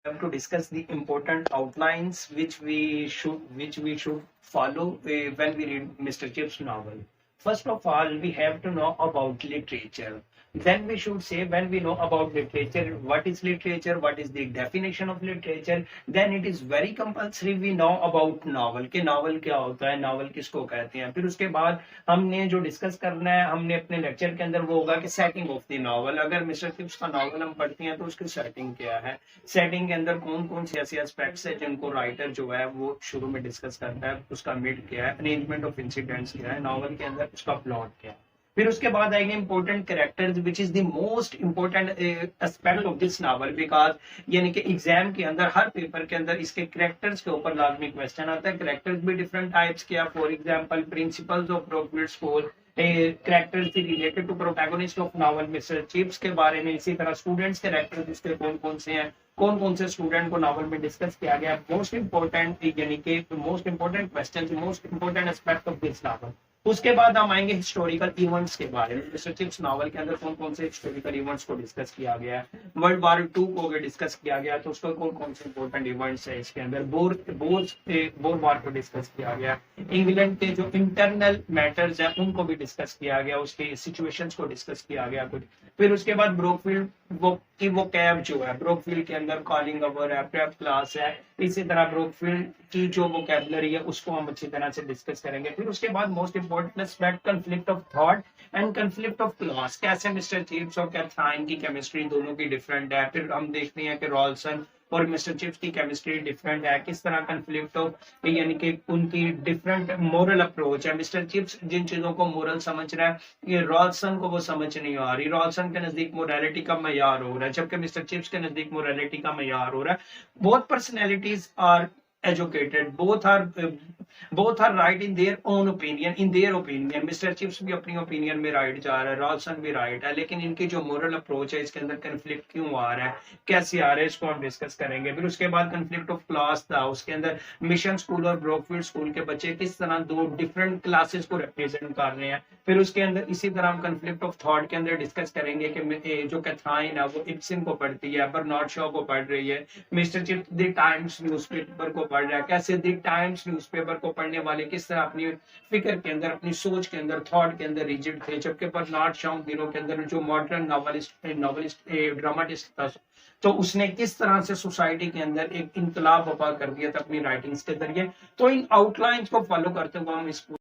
have to discuss the important outlines which we should follow when we read Mr. Chip's novel. First of all, we have to know about literature. Then we should say, when we know about literature, what is literature, what is the definition of literature, then it is very compulsory we know about novel कि novel क्या होता है, novel किसको कहते हैं. फिर उसके बाद हमने जो डिस्कस करना है, हमने अपने लेक्चर के अंदर वो होगा कि सेटिंग ऑफ द नॉवल. अगर मिस्टर चिप्स का नॉवल हम पढ़ते हैं तो उसकी सेटिंग क्या है, सेटिंग के अंदर कौन कौन से ऐसे एस्पेक्ट्स है जिनको राइटर जो है वो शुरू में डिस्कस करता है, उसका मिड क्या है, अरेंजमेंट ऑफ इंसिडेंट्स क्या है, नॉवल के अंदर उसका प्लॉट क्या है. फिर उसके बाद आएंगे important characters which is the most important aspect of this novel, because यानी कि एग्जाम के अंदर हर पेपर के अंदर इसके कैरेक्टर्स के ऊपर लाजमी क्वेश्चन आता है. कैरेक्टर्स भी डिफरेंट टाइप्स के, for example principles of Brookfield school, characters related to protagonist of novel mister chips के बारे में. इसी तरह स्टूडेंट्स कैरेक्टर्स उसके कौन कौन से हैं, कौन कौन से स्टूडेंट को नॉवल में डिस्कस किया गया. मोस्ट इंपॉर्टेंट यानी कि most important question, most important aspect of this novel. उसके बाद हम आएंगे हिस्टोरिकल इवेंट्स के बारे में. मिस्टर चिप्स नॉवल के अंदर कौन कौन से हिस्टोरिकल इवेंट्स को डिस्कस किया गया है. वर्ल्ड वॉर 2 को अगर डिस्कस किया गया तो उसको कौन कौन से इंपॉर्टेंट इवेंट्स है इसके अंदर. बोर वॉर को डिस्कस किया गया. इंग्लैंड के जो इंटरनल मैटर्स हैं उनको भी डिस्कस किया गया, उसके सिचुएशंस को डिस्कस किया गया कुछ. फिर उसके बाद ब्रोकफील्ड वो कैब जो है, ब्रोकफील्ड के अंदर कॉलिंग अवर है, प्रेप क्लास है. इसी तरह ब्रोकफील्ड की जो वोकैबुलरी है उसको हम अच्छी तरह से डिस्कस करेंगे. फिर उसके बाद most important aspect conflict of thought and conflict of class. कैसे मिस्टर चिप्स और कैथाइन की केमिस्ट्री दोनों की डिफरेंट है. फिर हम देखते हैं कि रॉल्सन और मिस्टर चिप्स की केमिस्ट्री डिफरेंट है. किस तरह कंफ्लिक्ट ऑफ यानी कि उनकी डिफरेंट मोरल अप्रोच है. मिस्टर चिप्स जिन चीजों को मोरल समझ रहा है, ये रॉल्सन को वो समझ नहीं आ रही. रॉल्सन के नजदीक मोरालिटी का मयार हो रहा है, जबकि मिस्टर चिप्स के नजदीक मोरालिटी का मयार हो रहा है. Both personalities are educated, both are right in their own opinion, in their opinion. Mister chips भी अपनी ओपिनियन में राइट जा रहा है, रॉल्सन भी राइट है, लेकिन इनकी जो मोरल अप्रोच है इसके अंदर कंफ्लिक्ट क्यों आ रहा है, कैसे आ रहा है, इसको हम डिस्कस करेंगे. फिर उसके बाद कंफ्लिक्ट ऑफ क्लास था. उसके अंदर मिशन स्कूल और ब्रोकफील्ड स्कूल के बच्चे किस तरह दो डिफरेंट क्लासेस को रिप्रेजेंट कर रहे हैं. फिर उसके अंदर इसी तरह हम कंफ्लिक्ट ऑफ थॉट के अंदर डिस्कस करेंगे कि जो कैथाइन है वो इब्सन को पढ़ती है, बर्नार्ड शॉ को पढ़ रही है. Mister chips the times newspaper को पढ़ रहा है. कैसे द टाइम्स न्यूज़पेपर को पढ़ने वाले किस तरह अपनी फिक्र के अंदर, अपनी सोच के अंदर, थॉट के अंदर रिजिड थे, जबकि बर्नार्ड शॉ दिनों के अंदर जो मॉडर्न नॉवलिस्ट ड्रामाटिस्ट था, तो उसने किस तरह से सोसाइटी के अंदर एक इनकलाब बर्पा कर दिया था अपनी राइटिंग्स के जरिए. तो इन आउटलाइंस को फॉलो करते हुए हम इसको